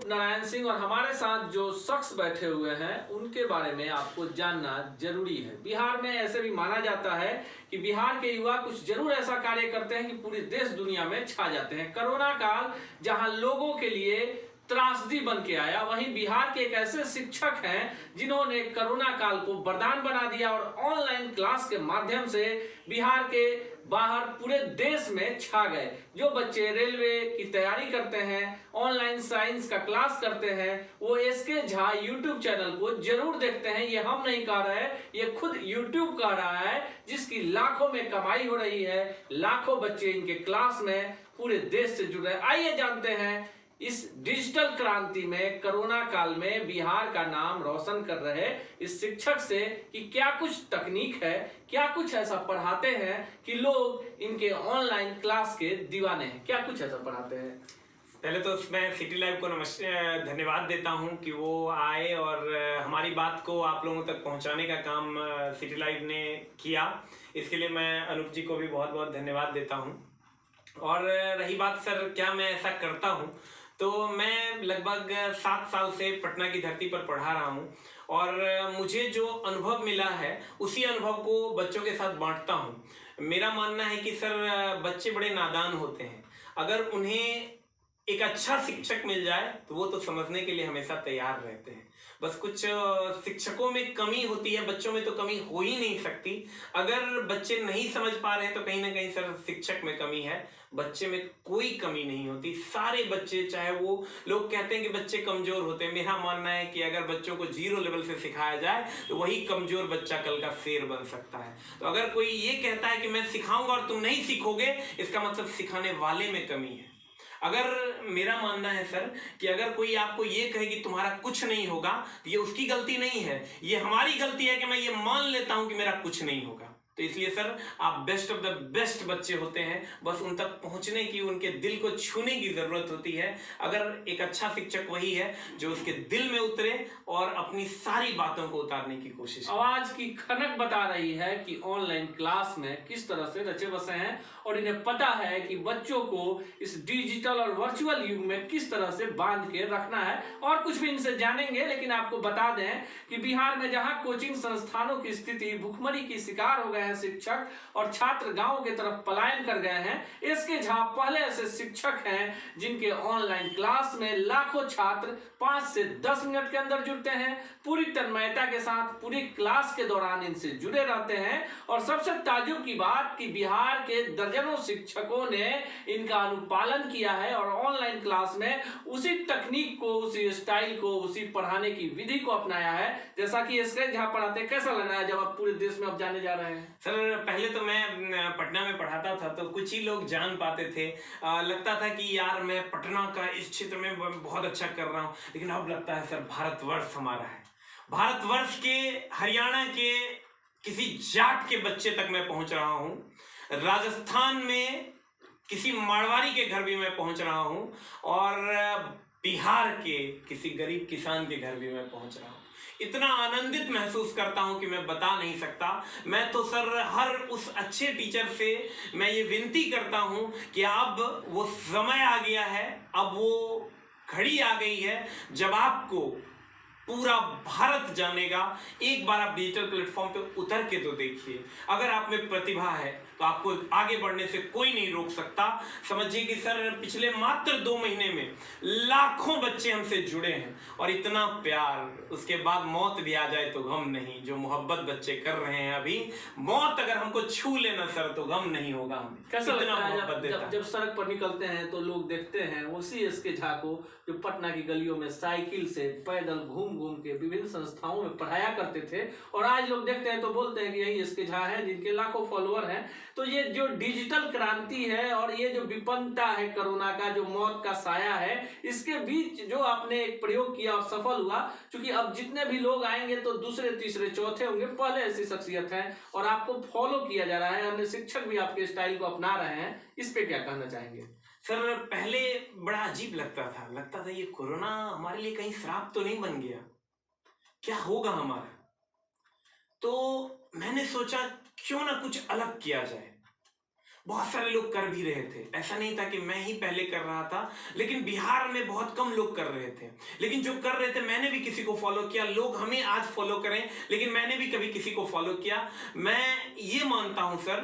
नारायण सिंह और हमारे साथ जो शख्स बैठे हुए हैं उनके बारे में आपको जानना जरूरी है। बिहार में ऐसे भी माना जाता है कि बिहार के युवा कुछ जरूर ऐसा कार्य करते हैं कि पूरी देश दुनिया में छा जाते हैं। कोरोना काल जहां लोगों के लिए त्रासदी बन के आया, वहीं बिहार के एक ऐसे शिक्षक हैं जिन्होंने कोरोना काल को वरदान बना दिया और ऑनलाइन क्लास के माध्यम से बिहार के बाहर पूरे देश में छा गए। जो बच्चे रेलवे की तैयारी करते हैं, ऑनलाइन साइंस का क्लास करते हैं, वो एसके झा यूट्यूब चैनल को जरूर देखते हैं। ये हम नहीं कह रहे, ये खुद यूट्यूब कह रहा है, जिसकी लाखों में कमाई हो रही है। लाखों बच्चे इनके क्लास में पूरे देश से जुड़ रहे हैं। आइए जानते हैं इस डिजिटल क्रांति में कोरोना काल में बिहार का नाम रोशन कर रहे इस शिक्षक से कि क्या कुछ तकनीक है, क्या कुछ ऐसा पढ़ाते हैं कि लोग इनके ऑनलाइन क्लास के दीवाने हैं। क्या कुछ ऐसा पढ़ाते हैं? पहले तो मैं सिटी लाइव को धन्यवाद देता हूं कि वो आए और हमारी बात को आप लोगों तक पहुंचाने का काम सिटी लाइव ने किया। इसके लिए मैं अनूप जी को भी बहुत बहुत धन्यवाद देता हूं। और रही बात सर क्या मैं ऐसा करता हूं, तो मैं लगभग 7 साल से पटना की धरती पर पढ़ा रहा हूँ और मुझे जो अनुभव मिला है उसी अनुभव को बच्चों के साथ बांटता हूँ। मेरा मानना है कि सर बच्चे बड़े नादान होते हैं, अगर उन्हें एक अच्छा शिक्षक मिल जाए तो वो तो समझने के लिए हमेशा तैयार रहते हैं। बस कुछ शिक्षकों में कमी होती है, बच्चों में तो कमी हो ही नहीं सकती। अगर बच्चे नहीं समझ पा रहे हैं तो कहीं ना कहीं सर शिक्षक में कमी है, बच्चे में कोई कमी नहीं होती। सारे बच्चे, चाहे वो लोग कहते हैं कि बच्चे कमजोर होते हैं, मेरा मानना है कि अगर बच्चों को 0 लेवल से सिखाया जाए तो वही कमजोर बच्चा कल का शेर बन सकता है। तो अगर कोई ये कहता है कि मैं सिखाऊंगा और तुम नहीं सीखोगे, इसका मतलब सिखाने वाले में कमी है। अगर मेरा मानना है सर कि अगर कोई आपको ये कहे कि तुम्हारा कुछ नहीं होगा, तो ये उसकी गलती नहीं है, ये हमारी गलती है कि मैं ये मान लेता हूं कि मेरा कुछ नहीं होगा। तो इसलिए सर आप बेस्ट ऑफ द बेस्ट बच्चे होते हैं, बस उन तक पहुंचने की, उनके दिल को छूने की जरूरत होती है। अगर एक अच्छा शिक्षक वही है जो उसके दिल में उतरे और अपनी सारी बातों को उतारने की कोशिश। आवाज की खनक बता रही है कि ऑनलाइन क्लास में किस तरह से रचे बसे हैं और इन्हें पता है कि बच्चों को इस डिजिटल और वर्चुअल युग में किस तरह से बांध के रखना है। और कुछ भी इनसे जानेंगे, लेकिन आपको बता दें कि बिहार में जहां कोचिंग संस्थानों की स्थिति भुखमरी की शिकार हो गए हैं, शिक्षक और छात्र गांवों की तरफ पलायन कर गए हैं, एसके झा पहले ऐसे शिक्षक हैं जिनके ऑनलाइन क्लास में लाखों छात्र 5 से 10 मिनट के अंदर जुड़ते हैं, पूरी तन्मयता के साथ पूरी क्लास के दौरान इनसे जुड़े रहते हैं। और सबसे ताज्जुब की बात कि बिहार के दर्जनों शिक्षकों ने इनका अनुपालन किया है और ऑनलाइन क्लास में उसी तकनीक को, उसी स्टाइल को, उसी पढ़ाने की विधि को अपनाया है जैसा कि एसके झा पढ़ाते। कैसा लग रहा है जब आप पूरे देश में अब जाने जा रहे हैं? सर पहले तो मैं पटना में पढ़ाता था तो कुछ ही लोग जान पाते थे, लगता था कि यार मैं पटना का इस क्षेत्र में बहुत अच्छा कर रहा हूँ, लेकिन अब लगता है सर भारतवर्ष हमारा है। भारतवर्ष के हरियाणा के किसी जाट के बच्चे तक मैं पहुंच रहा हूँ, राजस्थान में किसी मारवाड़ी के घर भी मैं पहुंच रहा हूँ और बिहार के किसी गरीब किसान के घर भी मैं पहुंच रहा हूँ। इतना आनंदित महसूस करता हूं कि मैं बता नहीं सकता। मैं तो सर हर उस अच्छे टीचर से मैं ये विनती करता हूं कि अब वो समय आ गया है, अब वो घड़ी आ गई है जब आपको पूरा भारत जानेगा। एक बार आप डिजिटल प्लेटफॉर्म पे उतर के तो देखिए, अगर आप में प्रतिभा है तो आपको आगे बढ़ने से कोई नहीं रोक सकता। समझिए कि सर पिछले मात्र 2 महीने में लाखों बच्चे हमसे जुड़े हैं और इतना प्यार, उसके बाद मौत भी आ जाए तो गम नहीं। जो मोहब्बत बच्चे कर रहे हैं अभी, मौत अगर हमको छू लेना सर तो गम नहीं होगा हमें। कैसा लगता है जब सड़क पर निकलते हैं तो लोग देखते हैं उसी एसके झा को जो पटना की गलियों में साइकिल से पैदल घूम घूम के विभिन्न संस्थाओं में पढ़ाया करते थे, और आज लोग देखते हैं तो बोलते हैं कि यही एसके झा है जिनके लाखों फॉलोअर हैं। तो ये जो डिजिटल क्रांति है और ये जो विपन्नता है कोरोना का, जो मौत का साया है, इसके बीच जो आपने एक प्रयोग किया और सफल हुआ, क्योंकि अब जितने भी लोग आएंगे तो दूसरे तीसरे चौथे होंगे, पहले ऐसी शख्सियत है और आपको फॉलो किया जा रहा है, अन्य शिक्षक भी आपके स्टाइल को अपना रहे हैं, इस पे क्या कहना चाहेंगे? सर पहले बड़ा अजीब लगता था ये कोरोना हमारे लिए कहीं श्राप तो नहीं बन गया, क्या होगा हमारा। तो मैंने सोचा क्यों ना कुछ अलग किया जाए। बहुत सारे लोग कर भी रहे थे, ऐसा नहीं था कि मैं ही पहले कर रहा था, लेकिन बिहार में बहुत कम लोग कर रहे थे। लेकिन जो कर रहे थे मैंने भी किसी को फॉलो किया। लोग हमें आज फॉलो करें, लेकिन मैंने भी कभी किसी को फॉलो किया। मैं ये मानता हूं सर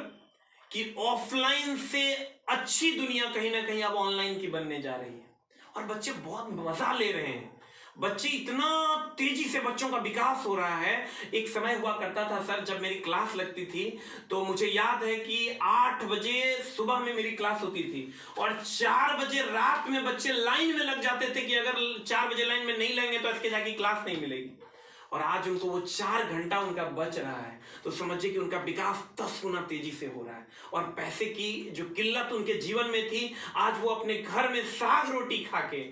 कि ऑफलाइन से अच्छी दुनिया कहीं ना कहीं अब ऑनलाइन की बनने जा रही है, और बच्चे बहुत मजा ले रहे हैं। बच्चे इतना तेजी से बच्चों का विकास हो रहा है। एक समय हुआ करता था सर, जब मेरी क्लास लगती थी तो मुझे याद है कि 8 बजे सुबह में मेरी क्लास होती थी और 4 बजे रात में बच्चे लाइन में लग जाते थे कि अगर 4 बजे लाइन में नहीं लगेंगे तो इसके जाके क्लास नहीं मिलेगी। और आज उनको वो 4 घंटा उनका बच रहा है, तो समझिए कि उनका विकास 10 गुना तेजी से हो रहा है। और पैसे की जो किल्लत उनके जीवन में थी, आज वो अपने घर में साग रोटी खा के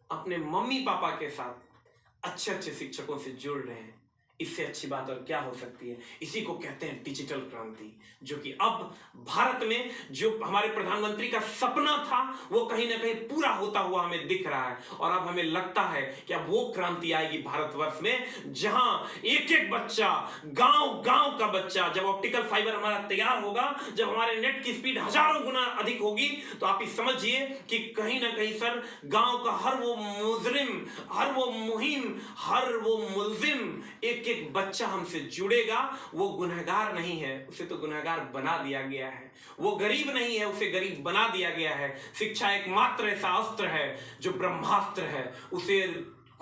अपने मम्मी पापा के साथ अच्छे अच्छे शिक्षकों से जुड़ रहे हैं। इससे अच्छी बात और क्या हो सकती है। इसी को कहते हैं डिजिटल क्रांति, जो कि अब भारत में जो हमारे प्रधानमंत्री का सपना था वो कहीं ना कहीं पूरा होता हुआ हमें दिख रहा है। और अब हमें लगता है कि अब वो क्रांति आएगी भारतवर्ष में, जहां एक एक बच्चा, गांव गांव का बच्चा, जब ऑप्टिकल फाइबर हमारा तैयार होगा, जब हमारे नेट की स्पीड हजारों गुना अधिक होगी, तो आप ये समझिए कि कहीं ना कहीं सर गांव का हर वो मुजरिम, हर वो मुहिम, हर वो मुलजिम, एक एक बच्चा हमसे जुड़ेगा। वो गुनहगार नहीं है, उसे तो गुनहगार बना दिया गया है। वो गरीब नहीं है, उसे गरीब बना दिया गया है। शिक्षा एकमात्र ऐसा अस्त्र है जो ब्रह्मास्त्र है, उसे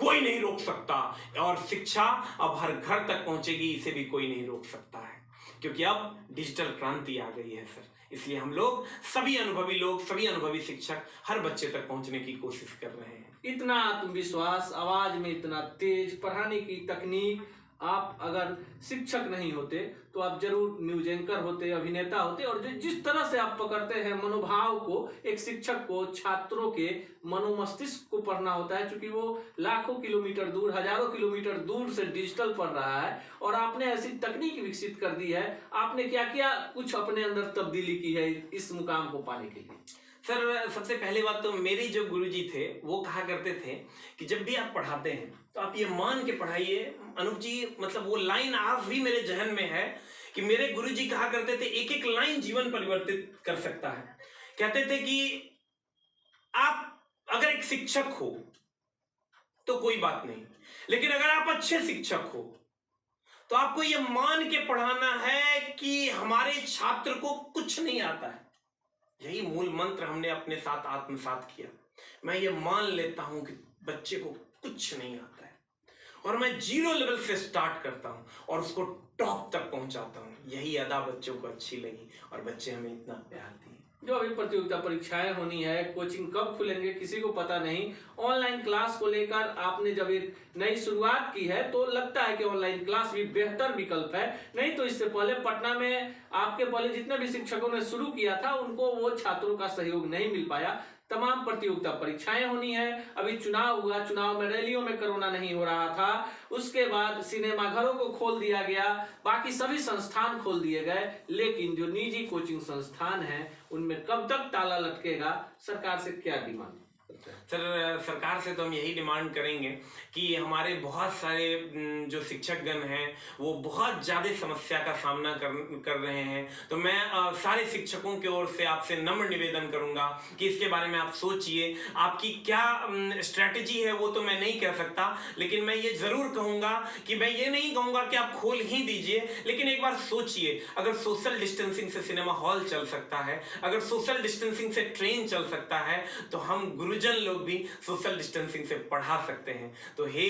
कोई नहीं रोक सकता। और शिक्षा अब हर घर तक पहुंचेगी, इसे भी कोई नहीं रोक सकता है, क्योंकि अब डिजिटल क्रांति आ गई है सर। इसलिए हम लोग सभी अनुभवी लोग, सभी अनुभवी शिक्षक हर बच्चे तक पहुंचने की कोशिश कर रहे हैं। इतना आत्मविश्वास, आवाज में इतना तेज, पढ़ाने की तकनीक। आप अगर शिक्षक नहीं होते तो आप जरूर न्यूज एंकर होते, अभिनेता होते। और जिस तरह से आप पकड़ते हैं मनोभाव को, एक शिक्षक को छात्रों के मनोमस्तिष्क को पढ़ना होता है, क्योंकि वो लाखों किलोमीटर दूर, हजारों किलोमीटर दूर से डिजिटल पढ़ रहा है। और आपने ऐसी तकनीक विकसित कर दी है। आपने क्या क्या कुछ अपने अंदर तब्दीली की है इस मुकाम को पाने के लिए? सर, सबसे पहले बात तो मेरे जो गुरुजी थे वो कहा करते थे कि जब भी आप पढ़ाते हैं तो आप ये मान के पढ़ाइए। अनूप जी, मतलब वो लाइन आज भी मेरे जहन में है कि मेरे गुरुजी कहा करते थे, एक एक लाइन जीवन परिवर्तित कर सकता है। कहते थे कि आप अगर एक शिक्षक हो तो कोई बात नहीं, लेकिन अगर आप अच्छे शिक्षक हो तो आपको ये मान के पढ़ाना है कि हमारे छात्र को कुछ नहीं आता है। यही मूल मंत्र हमने अपने साथ आत्मसात किया। मैं ये मान लेता हूं कि बच्चे को कुछ नहीं आता है, और मैं 0 लेवल से स्टार्ट करता हूं और उसको टॉप तक पहुंचाता हूं। यही अदा बच्चों को अच्छी लगी और बच्चे हमें इतना प्यार दिए। जो अभी प्रतियोगिता परीक्षाएं होनी है, कोचिंग कब खुलेंगे किसी को पता नहीं। ऑनलाइन क्लास को लेकर आपने जब एक नई शुरुआत की है तो लगता है कि ऑनलाइन क्लास भी बेहतर विकल्प है। नहीं तो इससे पहले पटना में आपके पहले जितने भी शिक्षकों ने शुरू किया था उनको वो छात्रों का सहयोग नहीं मिल पाया। तमाम प्रतियोगिता परीक्षाएं होनी है, अभी चुनाव हुआ, चुनाव में रैलियों में कोरोना नहीं हो रहा था, उसके बाद सिनेमाघरों को खोल दिया गया, बाकी सभी संस्थान खोल दिए गए। लेकिन जो निजी कोचिंग संस्थान हैं उनमें कब तक ताला लटकेगा? सरकार से क्या डिमांड? सर, सरकार से तो हम यही डिमांड करेंगे कि हमारे बहुत सारे जो शिक्षकगण हैं वो बहुत ज़्यादा समस्या का सामना कर रहे हैं। तो मैं सारे शिक्षकों की ओर से आपसे नम्र निवेदन करूंगा कि इसके बारे में आप सोचिए। आपकी क्या स्ट्रैटेजी है वो तो मैं नहीं कह सकता, लेकिन मैं ये ज़रूर कहूँगा कि मैं ये नहीं कहूँगा कि आप खोल ही दीजिए, लेकिन एक बार सोचिए। अगर सोशल डिस्टेंसिंग से सिनेमा हॉल चल सकता है, अगर सोशल डिस्टेंसिंग से ट्रेन चल सकता है, तो हम गुरुजन लोग भी सोशल डिस्टेंसिंग से पढ़ा सकते हैं। तो हे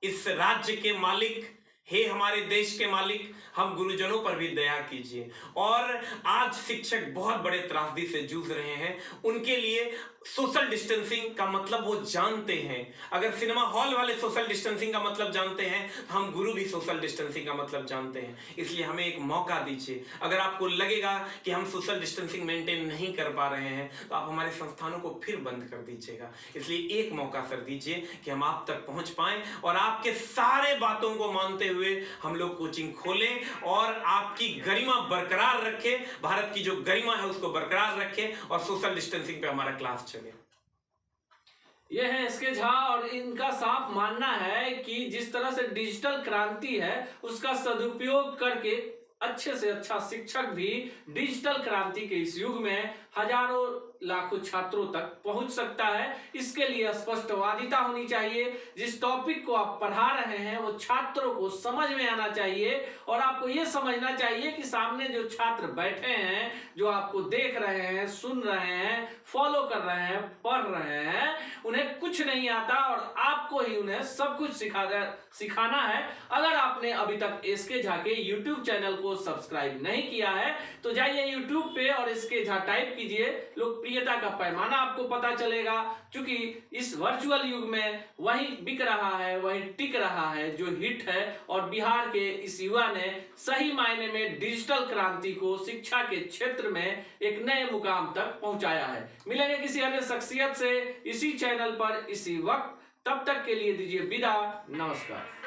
इस राज्य के मालिक, हे हमारे देश के मालिक, हम गुरुजनों पर भी दया कीजिए। और आज शिक्षक बहुत बड़े त्रासदी से जूझ रहे हैं, उनके लिए सोशल डिस्टेंसिंग का मतलब वो जानते हैं। अगर सिनेमा हॉल वाले सोशल डिस्टेंसिंग का मतलब जानते हैं, तो हम गुरु भी सोशल डिस्टेंसिंग का मतलब जानते हैं। इसलिए हमें एक मौका दीजिए। अगर आपको लगेगा कि हम सोशल डिस्टेंसिंग मेंटेन नहीं कर पा रहे हैं, तो आप हमारे संस्थानों को फिर बंद कर दीजिएगा। इसलिए एक मौका सर दीजिए कि हम आप तक पहुंच पाएं और आपके सारे बातों को मानते हुए हम लोग कोचिंग खोलें और आपकी गरिमा बरकरार रखें, भारत की जो गरिमा है उसको बरकरार रखें और सोशल डिस्टेंसिंग पे हमारा क्लास चले। यह है एसके झा और इनका साफ मानना है कि जिस तरह से डिजिटल क्रांति है उसका सदुपयोग करके अच्छे से अच्छा शिक्षक भी डिजिटल क्रांति के इस युग में हजारों लाखों छात्रों तक पहुंच सकता है। इसके लिए स्पष्टवादिता होनी चाहिए। जिस टॉपिक को आप पढ़ा रहे हैं वो छात्रों को समझ में आना चाहिए और आपको ये समझना चाहिए कि सामने जो छात्र बैठे हैं, जो आपको देख रहे हैं, सुन रहे हैं, फॉलो कर रहे हैं, पढ़ रहे हैं, उन्हें कुछ नहीं आता और आपको ही उन्हें सब कुछ सिखाना है। अगर आपने अभी तक एसके झा के यूट्यूब चैनल को सब्सक्राइब नहीं किया है तो जाइए यूट्यूब पे और एसके झा टाइप कीजिए, लोकप्रियता का पैमाना आपको पता चलेगा। क्योंकि इस वर्चुअल युग में वही बिक रहा है, वही टिक रहा है जो हिट है और बिहार के इस युवा ने सही मायने में डिजिटल क्रांति को शिक्षा के क्षेत्र में एक नए मुकाम तक पहुंचाया है। मिलेंगे किसी अन्य शख्सियत से इसी चैनल पर इसी वक्त, तब तक के लिए दीजिए विदा, नमस्कार।